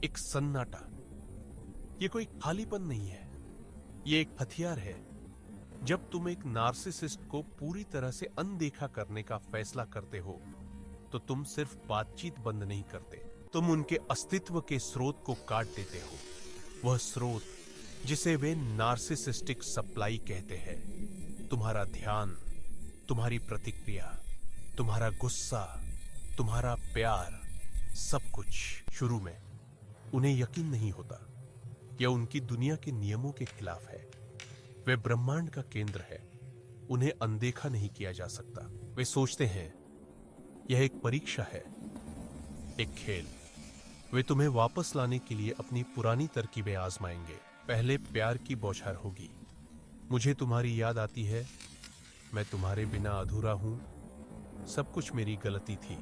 एक सन्नाटा। ये कोई खालीपन नहीं है, ये एक हथियार है। जब तुम एक नार्सिसिस्ट को पूरी तरह से अनदेखा करने का फैसला करते हो तो तुम सिर्फ बातचीत बंद नहीं करते, तुम उनके अस्तित्व के स्रोत को काट देते हो। वह स्रोत जिसे वे नार्सिसिस्टिक सप्लाई कहते हैं। तुम्हारा ध्यान, तुम्हारी प्रतिक्रिया, तुम्हारा गुस्सा, तुम्हारा प्यार, सब कुछ। शुरू में उन्हें यकीन नहीं होता, यह उनकी दुनिया के नियमों के खिलाफ है। वे ब्रह्मांड का केंद्र है, उन्हें अनदेखा नहीं किया जा सकता। वे सोचते हैं यह एक परीक्षा है, एक खेल। वे तुम्हें वापस लाने के लिए अपनी पुरानी तरकीबें आजमाएंगे। पहले प्यार की बौछार होगी। मुझे तुम्हारी याद आती है, मैं तुम्हारे बिना अधूरा हूं, सब कुछ मेरी गलती थी।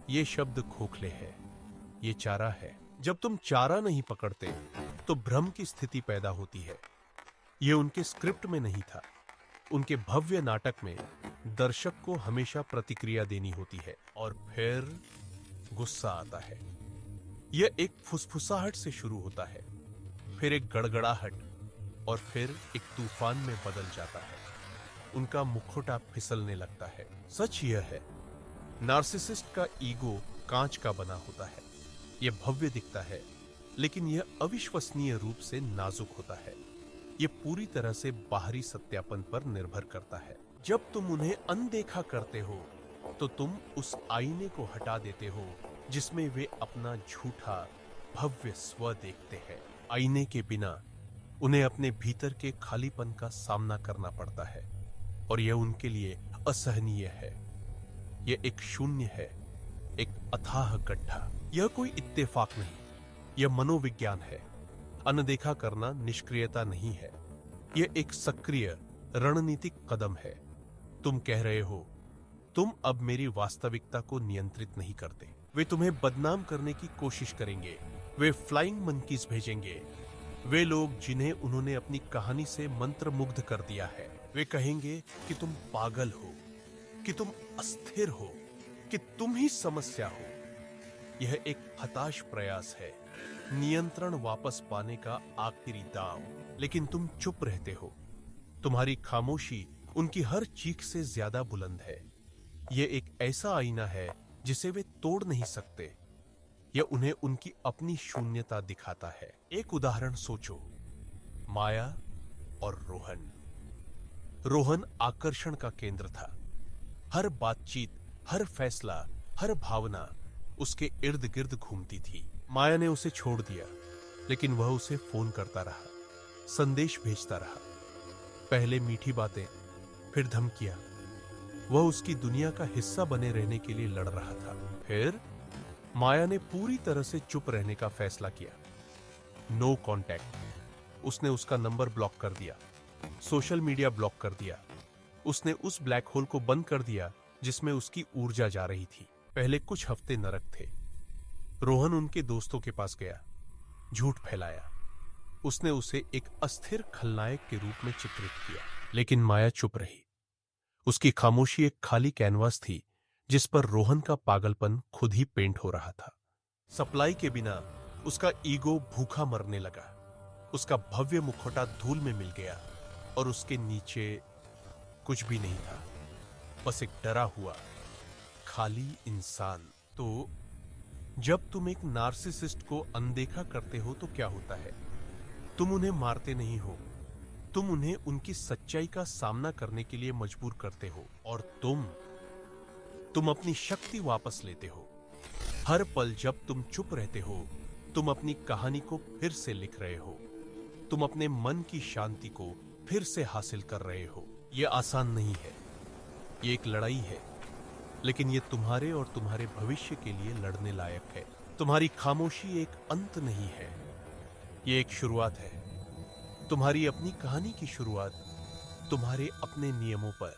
ये शब्द खोखले है, ये चारा है। जब तुम चारा नहीं पकड़ते तो भ्रम की स्थिति पैदा होती है। ये उनके स्क्रिप्ट में नहीं था। उनके भव्य नाटक में दर्शक को हमेशा प्रतिक्रिया देनी होती है और फिर गुस्सा आता है। यह एक फुसफुसाहट से शुरू होता है, फिर एक गड़गड़ाहट और फिर एक तूफान में बदल जाता है। उनका मुखौटा फिसलने लगता है। सच यह है, नार्सिसिस्ट का ईगो कांच का बना होता है। यह भव्य दिखता है, लेकिन यह अविश्वसनीय रूप से नाजुक होता है। यह पूरी तरह से बाहरी सत्यापन पर निर्भर करता है। जब तुम उन्हें अनदेखा करते हो तो तुम उस आईने को हटा देते हो जिसमें वे अपना झूठा भव्य स्व देखते हैं। आईने के बिना उन्हें अपने भीतर के खालीपन का सामना करना पड़ता है और यह उनके लिए असहनीय है। यह एक शून्य है, एक अथाह गड्ढा। यह कोई इत्तेफाक नहीं, यह मनोविज्ञान है। अनदेखा करना निष्क्रियता नहीं है, यह एक सक्रिय रणनीतिक कदम है। तुम कह रहे हो, तुम अब मेरी वास्तविकता को नियंत्रित नहीं करते। वे तुम्हें बदनाम करने की कोशिश करेंगे। वे फ्लाइंग मंकीज भेजेंगे, वे लोग जिन्हें उन्होंने अपनी कहानी से मंत्रमुग्ध कर दिया है। वे कहेंगे कि तुम पागल हो, कि तुम अस्थिर हो, कि तुम ही समस्या हो। यह एक हताश प्रयास है, नियंत्रण वापस पाने का आखिरी दांव। लेकिन तुम चुप रहते हो। तुम्हारी खामोशी उनकी हर चीख से ज्यादा बुलंद है। यह एक ऐसा आईना है जिसे वे तोड़ नहीं सकते। यह उन्हें उनकी अपनी शून्यता दिखाता है। एक उदाहरण सोचो, माया और रोहन। रोहन आकर्षण का केंद्र था। हर बातचीत, हर फैसला, हर भावना उसके इर्द गिर्द घूमती थी। माया ने उसे छोड़ दिया, लेकिन वह उसे फोन करता रहा, संदेश भेजता रहा। पहले मीठी बातें, फिर धमकियां। वह उसकी दुनिया का हिस्सा बने रहने के लिए लड़ रहा था। फिर माया ने पूरी तरह से चुप रहने का फैसला किया। No contact. उसने उसका नंबर ब्लॉक कर दिया, सोशल मीडिया ब्लॉक कर दिया। उसने उस ब्लैक होल को बंद कर दिया जिसमें उसकी ऊर्जा जा रही थी। पहले कुछ हफ्ते नरक थे। रोहन उनके दोस्तों के पास गया, झूठ फैलाया। उसने उसे एक अस्थिर खलनायक के रूप में चित्रित किया। लेकिन माया चुप रही। उसकी खामोशी एक खाली कैनवास थी जिस पर रोहन का पागलपन खुद ही पेंट हो रहा था। सप्लाई के बिना उसका ईगो भूखा मरने लगा। उसका भव्य मुखौटा धूल में मिल गया और उसके नीचे कुछ भी नहीं था, बस एक डरा हुआ खाली इंसान। तो जब तुम एक नार्सिसिस्ट को अनदेखा करते हो तो क्या होता है? तुम उन्हें मारते नहीं हो, तुम उन्हें उनकी सच्चाई का सामना करने के लिए मजबूर करते हो। और तुम अपनी शक्ति वापस लेते हो। हर पल जब तुम चुप रहते हो, तुम अपनी कहानी को फिर से लिख रहे हो। तुम अपने मन की शांति को फिर से हासिल कर रहे हो। यह आसान नहीं है, यह एक लड़ाई है, लेकिन यह तुम्हारे और तुम्हारे भविष्य के लिए लड़ने लायक है। तुम्हारी खामोशी एक अंत नहीं है, यह एक शुरुआत है। तुम्हारी अपनी कहानी की शुरुआत तुम्हारे अपने नियमों पर।